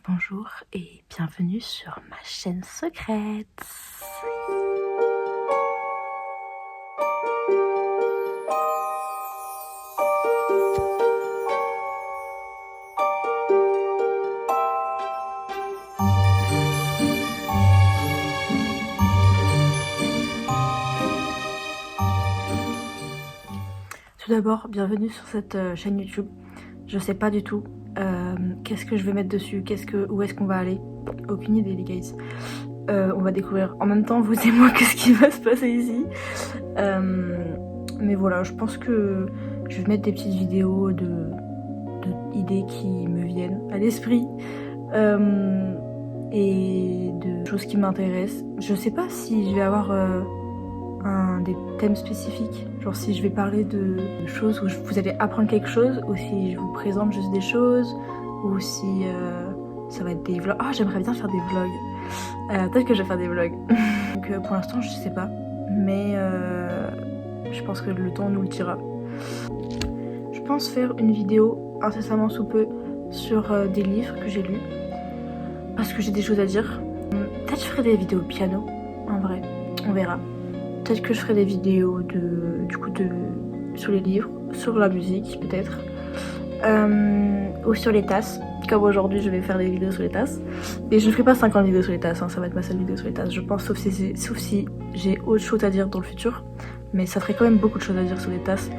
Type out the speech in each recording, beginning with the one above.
Bonjour et bienvenue sur ma chaîne secrète. Tout d'abord, bienvenue sur cette chaîne YouTube. Je sais pas du tout qu'est-ce que je vais mettre dessus, où est-ce qu'on va aller. Aucune idée les guys. On va découvrir en même temps vous et moi qu'est-ce qui va se passer ici. Mais voilà, je pense que je vais mettre des petites vidéos de idées qui me viennent à l'esprit. Et de choses qui m'intéressent. Je sais pas si je vais avoir des thèmes spécifiques, genre si je vais parler de choses où vous allez apprendre quelque chose, ou si je vous présente juste des choses, ou si ça va être des vlogs. Ah, j'aimerais bien faire des vlogs. Peut-être que je vais faire des vlogs. Donc pour l'instant je sais pas, mais je pense que le temps nous le dira. Je pense faire une vidéo incessamment sous peu sur des livres que j'ai lus, parce que j'ai des choses à dire. Peut-être je ferai des vidéos piano, en vrai, on verra. Peut-être que je ferai des vidéos sur les livres, sur la musique peut-être, ou sur les tasses. Comme aujourd'hui je vais faire des vidéos sur les tasses. Mais je ne ferai pas 50 vidéos sur les tasses, hein, ça va être ma seule vidéo sur les tasses je pense, sauf si j'ai autre chose à dire dans le futur. Mais ça ferait quand même beaucoup de choses à dire sur les tasses.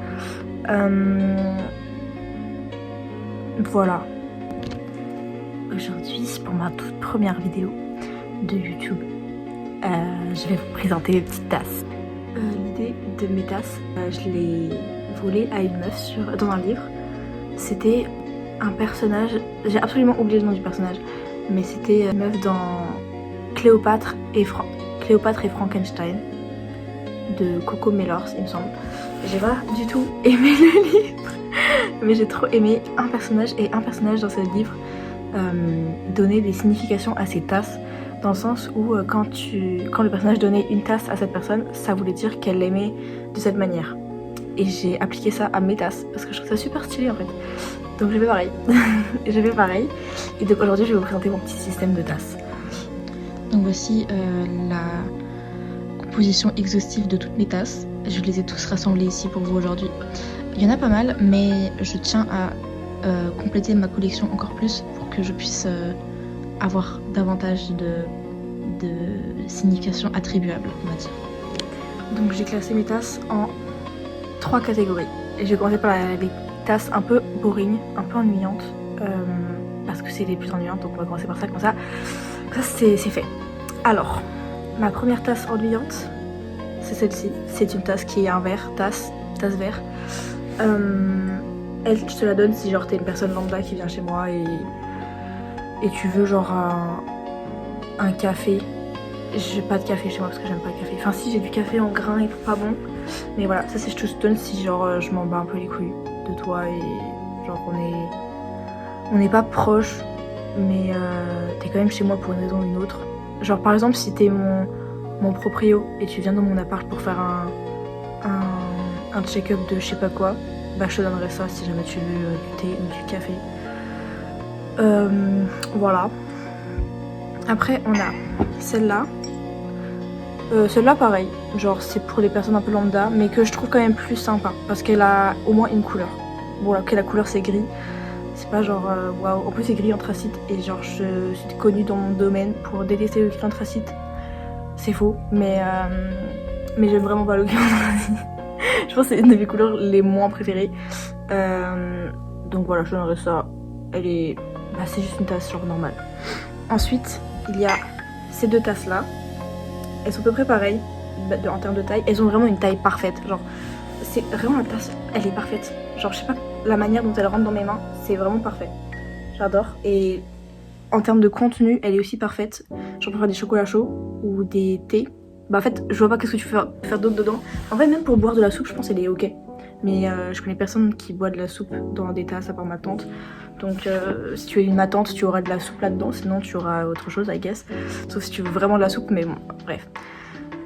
Voilà. Aujourd'hui, pour ma toute première vidéo de YouTube, je vais vous présenter mes petites tasses. L'idée de mes tasses, je l'ai volée à une meuf dans un livre. C'était un personnage, j'ai absolument oublié le nom du personnage, mais c'était une meuf dans Cléopâtre et Frankenstein de Coco Mellors, il me semble. J'ai pas du tout aimé le livre, mais j'ai trop aimé un personnage dans ce livre donnait des significations à ces tasses. Dans le sens où quand le personnage donnait une tasse à cette personne, ça voulait dire qu'elle l'aimait de cette manière. Et j'ai appliqué ça à mes tasses, parce que je trouve ça super stylé en fait. Donc j'ai fait pareil. Et donc aujourd'hui je vais vous présenter mon petit système de tasses. Donc voici la composition exhaustive de toutes mes tasses. Je les ai tous rassemblés ici pour vous aujourd'hui. Il y en a pas mal, mais je tiens à compléter ma collection encore plus pour que je puisse avoir davantage de signification attribuable, on va dire. Donc j'ai classé mes tasses en 3 catégories. Et je vais commencer par les tasses un peu boring, un peu ennuyantes, parce que c'est les plus ennuyantes, donc on va commencer par ça, comme ça c'est fait. Alors, ma première tasse ennuyante, c'est celle-ci. C'est une tasse qui est un verre, tasse verre. Elle, je te la donne si genre t'es une personne lambda qui vient chez moi et tu veux genre un café. J'ai pas de café chez moi parce que j'aime pas le café. Enfin si, j'ai du café en grains et tout, pas bon. Mais voilà, ça c'est je te donne si genre je m'en bats un peu les couilles de toi et genre on n'est pas proche, mais t'es quand même chez moi pour une raison ou une autre. Genre par exemple si t'es mon proprio et tu viens dans mon appart pour faire un check-up de je sais pas quoi, bah je te donnerai ça si jamais tu veux du thé ou du café. Voilà. Après on a celle-là. Celle-là pareil, genre c'est pour les personnes un peu lambda, mais que je trouve quand même plus sympa parce qu'elle a au moins une couleur. Bon là, la couleur c'est gris, c'est pas genre waouh. En plus c'est gris anthracite et genre je suis connue dans mon domaine pour détester le gris anthracite. C'est faux, mais j'aime vraiment pas le gris anthracite. Je pense que c'est une de mes couleurs les moins préférées. Donc voilà, je donnerai ça. Elle est... Bah, c'est juste une tasse genre normale. Ensuite, il y a ces deux tasses là. Elles sont à peu près pareilles en termes de taille. Elles ont vraiment une taille parfaite. Genre, c'est vraiment la tasse, elle est parfaite. Genre, je sais pas, la manière dont elle rentre dans mes mains, c'est vraiment parfait. J'adore. Et en termes de contenu, elle est aussi parfaite. Genre, pour faire des chocolats chauds ou des thés. Bah en fait, je vois pas qu'est-ce que tu peux faire d'autre dedans. En fait, même pour boire de la soupe, je pense qu'elle est ok. Mais je connais personne qui boit de la soupe dans des tasses à part ma tante. Donc si tu es ma tante, tu auras de la soupe là-dedans. Sinon tu auras autre chose, I guess. Sauf si tu veux vraiment de la soupe, mais bon, bref.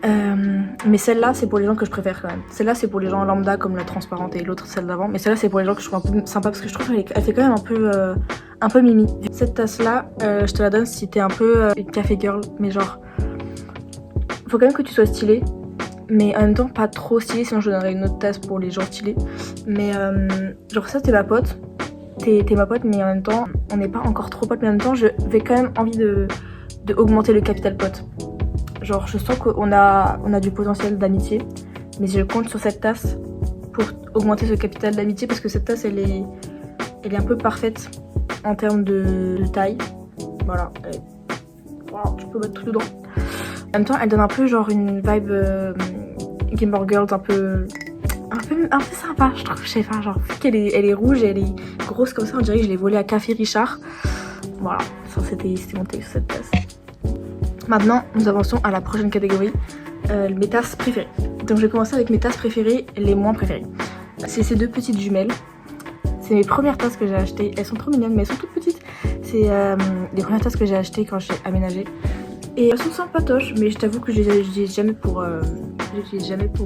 Mais celle-là c'est pour les gens que je préfère quand même. Celle-là c'est pour les gens lambda comme la transparente et l'autre celle d'avant. Mais celle-là c'est pour les gens que je trouve un peu sympa parce que je trouve qu'elle fait quand même un peu mimi. Cette tasse-là, je te la donne si t'es un peu une café girl, mais genre faut quand même que tu sois stylée. Mais en même temps pas trop stylée, sinon je donnerais une autre tasse pour les gens stylés. Mais genre ça t'es ma pote. T'es ma pote mais en même temps on n'est pas encore trop potes. Mais en même temps je vais quand même envie de augmenter le capital pote. Genre je sens qu'on a du potentiel d'amitié. Mais je compte sur cette tasse pour augmenter ce capital d'amitié. Parce que cette tasse elle est un peu parfaite en termes de taille. Voilà, voilà, tu peux mettre tout dedans. En même temps elle donne un peu genre une vibe Gilmore Girls un peu sympa, je trouve, je sais pas, genre vu qu'elle est rouge et elle est grosse comme ça, on dirait que je l'ai volée à Café Richard. Voilà, ça c'était monté sur cette tasse. Maintenant, nous avançons à la prochaine catégorie, mes tasses préférées. Donc je vais commencer avec mes tasses préférées, les moins préférées. C'est ces deux petites jumelles. C'est mes premières tasses que j'ai achetées, elles sont trop mignonnes mais elles sont toutes petites. C'est les premières tasses que j'ai achetées quand j'ai aménagé. Et elles sont sympatoches, mais je t'avoue que je les utilise jamais pour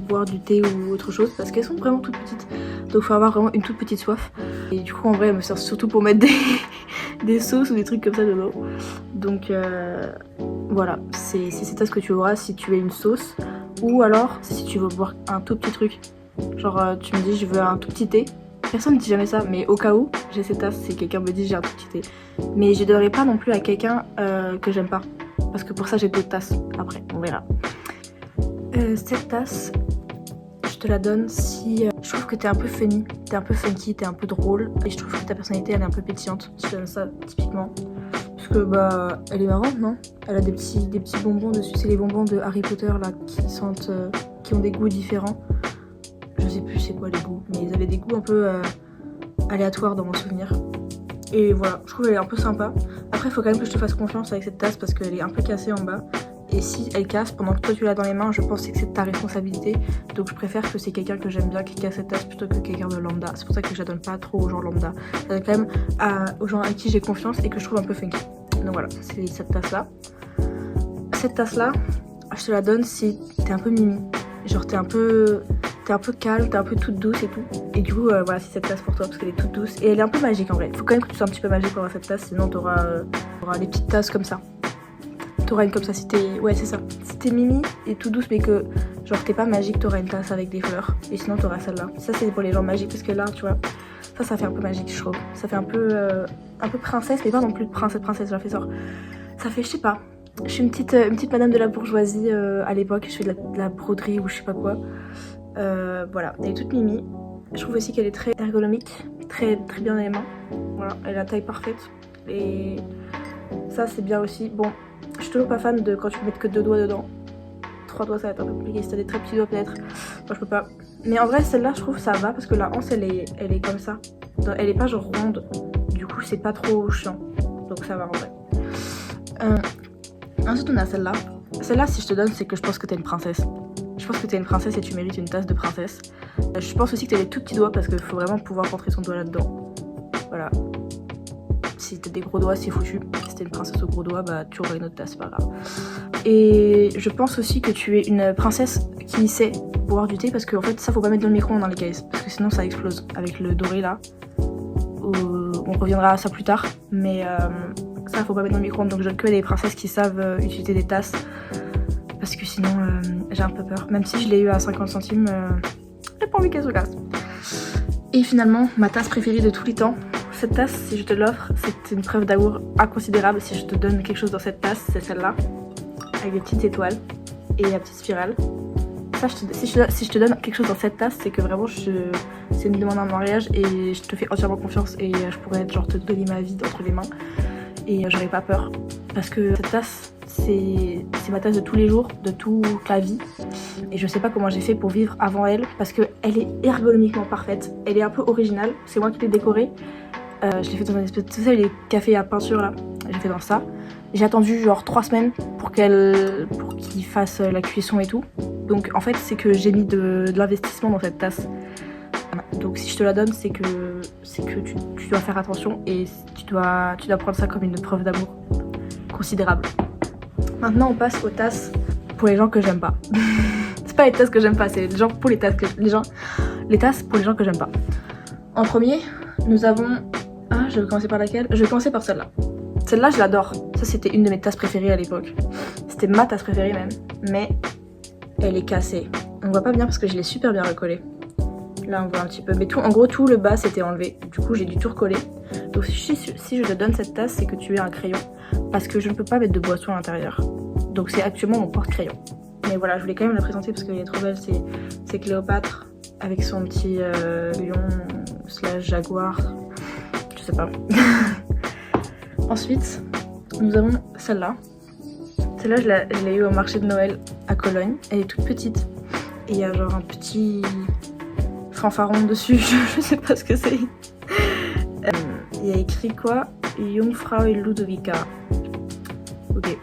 boire du thé ou autre chose parce qu'elles sont vraiment toutes petites. Donc il faut avoir vraiment une toute petite soif. Et du coup en vrai elles me servent surtout pour mettre des sauces ou des trucs comme ça dedans. Donc voilà, c'est cette tasse que tu auras si tu veux une sauce. Ou alors si tu veux boire un tout petit truc. Genre tu me dis je veux un tout petit thé. Personne ne dit jamais ça, mais au cas où j'ai cette tasse, si quelqu'un me dit j'ai un tout petit thé. Mais je ne donnerai pas non plus à quelqu'un que j'aime pas. Parce que pour ça j'ai d'autres tasses après, on verra. Cette tasse, je te la donne si je trouve que t'es un peu funny, t'es un peu funky, t'es un peu drôle. Et je trouve que ta personnalité elle est un peu pétillante, je te donne ça typiquement. Parce que bah elle est marrante, non? Elle a des petits bonbons dessus, c'est les bonbons de Harry Potter là qui sentent, qui ont des goûts différents. Je sais plus c'est quoi les goûts, mais ils avaient des goûts un peu aléatoires dans mon souvenir. Et voilà, je trouve qu'elle est un peu sympa. Après, il faut quand même que je te fasse confiance avec cette tasse parce qu'elle est un peu cassée en bas. Et si elle casse pendant que toi tu l'as dans les mains, je pense que c'est ta responsabilité. Donc je préfère que c'est quelqu'un que j'aime bien qui casse cette tasse plutôt que quelqu'un de lambda. C'est pour ça que je la donne pas trop aux gens lambda. Je la donne quand même aux gens à qui j'ai confiance et que je trouve un peu funky. Donc voilà, c'est cette tasse là. Cette tasse là, je te la donne si t'es un peu mimi. Genre t'es un peu calme, t'es un peu toute douce et tout. Et du coup voilà, c'est cette tasse pour toi parce qu'elle est toute douce. Et elle est un peu magique en vrai. Faut quand même que tu sois un petit peu magique pour avoir cette tasse, sinon t'auras des petites tasses comme ça. T'auras une comme ça si t'es... Ouais c'est ça. Si t'es mimi et tout douce mais que genre t'es pas magique, t'auras une tasse avec des fleurs. Et sinon t'auras celle-là. Ça c'est pour les gens magiques parce que là tu vois, ça fait un peu magique je trouve. Ça fait un peu princesse mais pas non plus de princesse, j'en fais ça. Ça fait je sais pas. Je suis une petite madame de la bourgeoisie à l'époque, je fais de la broderie ou je sais pas quoi. Voilà, elle est toute mimi. Je trouve aussi qu'elle est très ergonomique, très bien dans les mains. Voilà, elle a la taille parfaite. Et ça c'est bien aussi. Bon, je suis toujours pas fan de quand tu peux mettre que 2 doigts dedans. 3 doigts ça va être un peu compliqué, si t'as des très petits doigts peut-être. Moi je peux pas. Mais en vrai celle-là je trouve ça va parce que la hanse elle est comme ça. Elle est pas genre ronde. Du coup c'est pas trop chiant. Donc ça va en vrai. Ensuite on a celle-là. Celle-là si je te donne c'est que je pense que t'es une princesse. Je pense que t'es une princesse et tu mérites une tasse de princesse. Je pense aussi que t'as des tout petits doigts parce qu'il faut vraiment pouvoir rentrer son doigt là-dedans. Voilà. Si t'as des gros doigts c'est foutu. Si t'es une princesse aux gros doigts bah tu auras une autre tasse, c'est pas grave. Et je pense aussi que tu es une princesse qui sait boire du thé parce qu'en fait ça faut pas mettre dans le micro-ondes dans les caisses. Parce que sinon ça explose avec le doré là. On reviendra à ça plus tard. Mais ça faut pas mettre dans le micro-ondes. Donc je donne que des princesses qui savent utiliser des tasses. Parce que sinon j'ai un peu peur. Même si je l'ai eu à 50 centimes, j'ai pas envie qu'elle se casse. Et finalement, ma tasse préférée de tous les temps. Cette tasse, si je te l'offre, c'est une preuve d'amour inconsidérable. Si je te donne quelque chose dans cette tasse, c'est celle-là. Avec des petites étoiles et la petite spirale. Ça, si je te donne quelque chose dans cette tasse, c'est que vraiment c'est une demande en mariage et je te fais entièrement confiance. Et je pourrais genre te donner ma vie entre les mains. Et j'aurais pas peur. Parce que cette tasse, c'est ma tasse de tous les jours, de toute la vie. Et je sais pas comment j'ai fait pour vivre avant elle. Parce qu'elle est ergonomiquement parfaite. Elle est un peu originale. C'est moi qui l'ai décorée. Je l'ai fait dans un espèce de... Tu sais les cafés à peinture là. J'ai fait dans ça. J'ai attendu genre 3 semaines pour qu'il fasse la cuisson et tout. Donc en fait c'est que j'ai mis de l'investissement dans cette tasse. Donc si je te la donne c'est que tu dois faire attention et tu dois prendre ça comme une preuve d'amour considérable. Maintenant on passe aux tasses pour les gens que j'aime pas. C'est pas les tasses que j'aime pas, c'est genre pour les tasses les tasses pour les gens que j'aime pas. En premier, nous avons... Ah, je vais commencer par laquelle? Je vais commencer par celle-là. Celle-là, je l'adore. Ça, c'était une de mes tasses préférées à l'époque. C'était ma tasse préférée même. Mais elle est cassée. On voit pas bien parce que je l'ai super bien recollée. Là, on voit un petit peu. Mais tout, en gros, tout le bas s'était enlevé. Du coup, j'ai dû tout recoller. Donc, si je te donne cette tasse, c'est que tu es un crayon. Parce que je ne peux pas mettre de boisson à l'intérieur. Donc, c'est actuellement mon porte-crayon. Mais voilà, je voulais quand même la présenter parce qu'elle est trop belle. C'est Cléopâtre avec son petit lion / jaguar. Je sais pas. Ensuite, nous avons celle-là. Celle-là, je l'ai eu au marché de Noël à Cologne. Elle est toute petite. Et il y a genre un petit fanfaron dessus. Je sais pas ce que c'est. Il y a écrit quoi? Jungfrau Ludovica. Ok.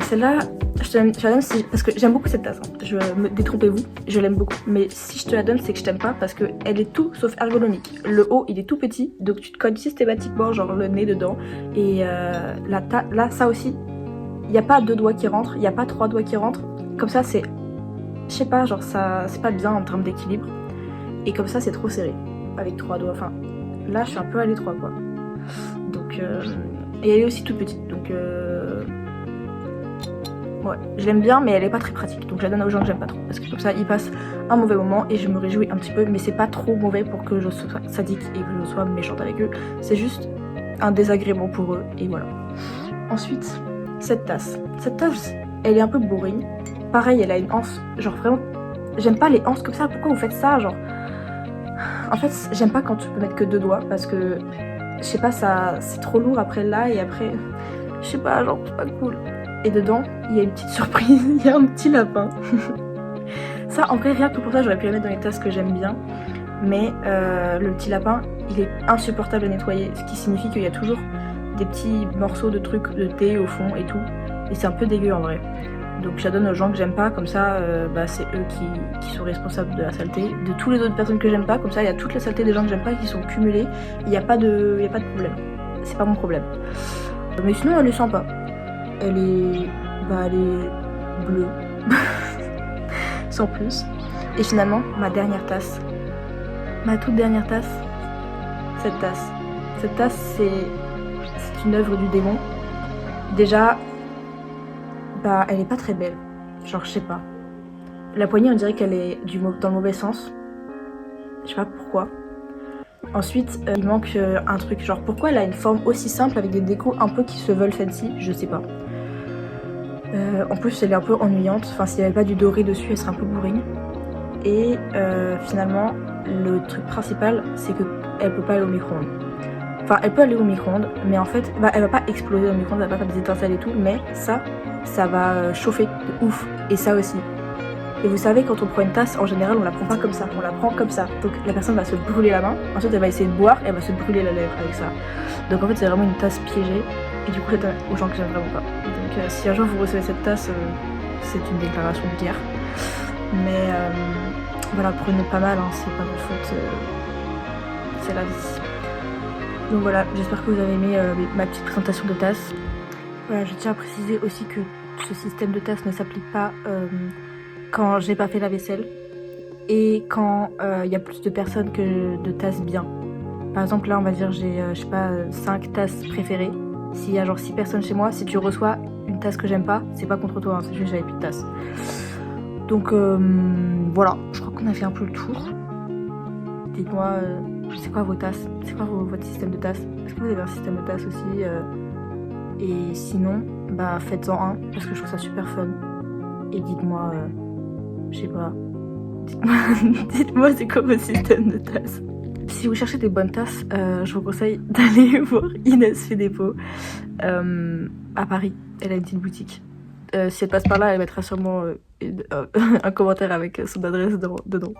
Celle-là, je la donne parce que j'aime beaucoup cette tasse. Hein. Détrompez-vous, je l'aime beaucoup. Mais si je te la donne, c'est que je t'aime pas parce qu'elle est tout sauf ergonomique. Le haut, il est tout petit, donc tu te colles systématiquement genre le nez dedans. Et là, ça aussi, il n'y a pas 2 doigts qui rentrent, il n'y a pas 3 doigts qui rentrent. Comme ça, c'est, je sais pas, genre ça, c'est pas bien en termes d'équilibre. Et comme ça, c'est trop serré avec 3 doigts. Enfin, là, je suis un peu à l'étroit quoi. Donc, et elle est aussi toute petite, donc. Ouais, je l'aime bien mais elle est pas très pratique donc je la donne aux gens que j'aime pas trop parce que comme ça ils passent un mauvais moment et je me réjouis un petit peu mais c'est pas trop mauvais pour que je sois sadique et que je sois méchante avec eux, c'est juste un désagrément pour eux et voilà. Ensuite, cette tasse elle est un peu boring, pareil elle a une anse, genre vraiment j'aime pas les anses comme ça, pourquoi vous faites ça genre. En fait j'aime pas quand tu peux mettre que 2 doigts parce que je sais pas, ça c'est trop lourd après là et après je sais pas, genre c'est pas cool. Et dedans, il y a une petite surprise, il y a un petit lapin. Ça, en vrai, rien que pour ça, j'aurais pu la mettre dans les tasses que j'aime bien. Mais le petit lapin, il est insupportable à nettoyer. Ce qui signifie qu'il y a toujours des petits morceaux de trucs de thé au fond et tout. Et c'est un peu dégueu en vrai. Donc je la donne aux gens que j'aime pas, comme ça, c'est eux qui sont responsables de la saleté. De toutes les autres personnes que j'aime pas, comme ça, il y a toute la saleté des gens que j'aime pas qui sont cumulées. Il n'y a pas de problème. C'est pas mon problème. Mais sinon, elle est sympa. Elle est bleue, sans plus. Et finalement, ma dernière tasse, ma toute dernière tasse, cette tasse, c'est une œuvre du démon. Déjà, elle est pas très belle, genre je sais pas. La poignée, on dirait qu'elle est dans le mauvais sens. Je sais pas pourquoi. Ensuite, il manque un truc, genre pourquoi elle a une forme aussi simple avec des décos un peu qui se veulent fancy, je sais pas. En plus elle est un peu ennuyante, enfin s'il n'y avait pas du doré dessus elle serait un peu bourrine. Et finalement le truc principal c'est qu'elle peut pas aller au micro-ondes. Enfin elle peut aller au micro-ondes mais en fait elle va pas exploser au micro-ondes, elle va pas faire des étincelles et tout, mais ça va chauffer de ouf et ça aussi. Et vous savez quand on prend une tasse en général on la prend pas comme ça, on la prend comme ça. Donc la personne va se brûler la main, ensuite elle va essayer de boire et elle va se brûler la lèvre avec ça. Donc en fait c'est vraiment une tasse piégée et du coup c'est aux gens que j'aime vraiment pas. Donc si un jour vous recevez cette tasse, c'est une déclaration de guerre. Mais voilà, prenez pas mal, hein, c'est pas votre faute, c'est la vie. Donc voilà, j'espère que vous avez aimé ma petite présentation de tasse. Voilà, je tiens à préciser aussi que ce système de tasse ne s'applique pas quand j'ai pas fait la vaisselle et quand y a plus de personnes que de tasses bien. Par exemple là on va dire j'ai je sais pas 5 tasses préférées. S'il y a genre 6 personnes chez moi, si tu reçois une tasse que j'aime pas, c'est pas contre toi, hein, c'est juste j'avais plus de tasse. Donc voilà, je crois qu'on a fait un peu le tour. Dites-moi, c'est quoi vos tasses? C'est quoi votre système de tasses? Est-ce que vous avez un système de tasses aussi et sinon, faites-en un, parce que je trouve ça super fun. Et dites-moi, je sais pas, dites-moi c'est quoi votre système de tasses? Si vous cherchez des bonnes tasses, je vous conseille d'aller voir Inès fait dépôt à Paris. Elle a une petite boutique. Si elle passe par là, elle mettra sûrement un commentaire avec son adresse dedans.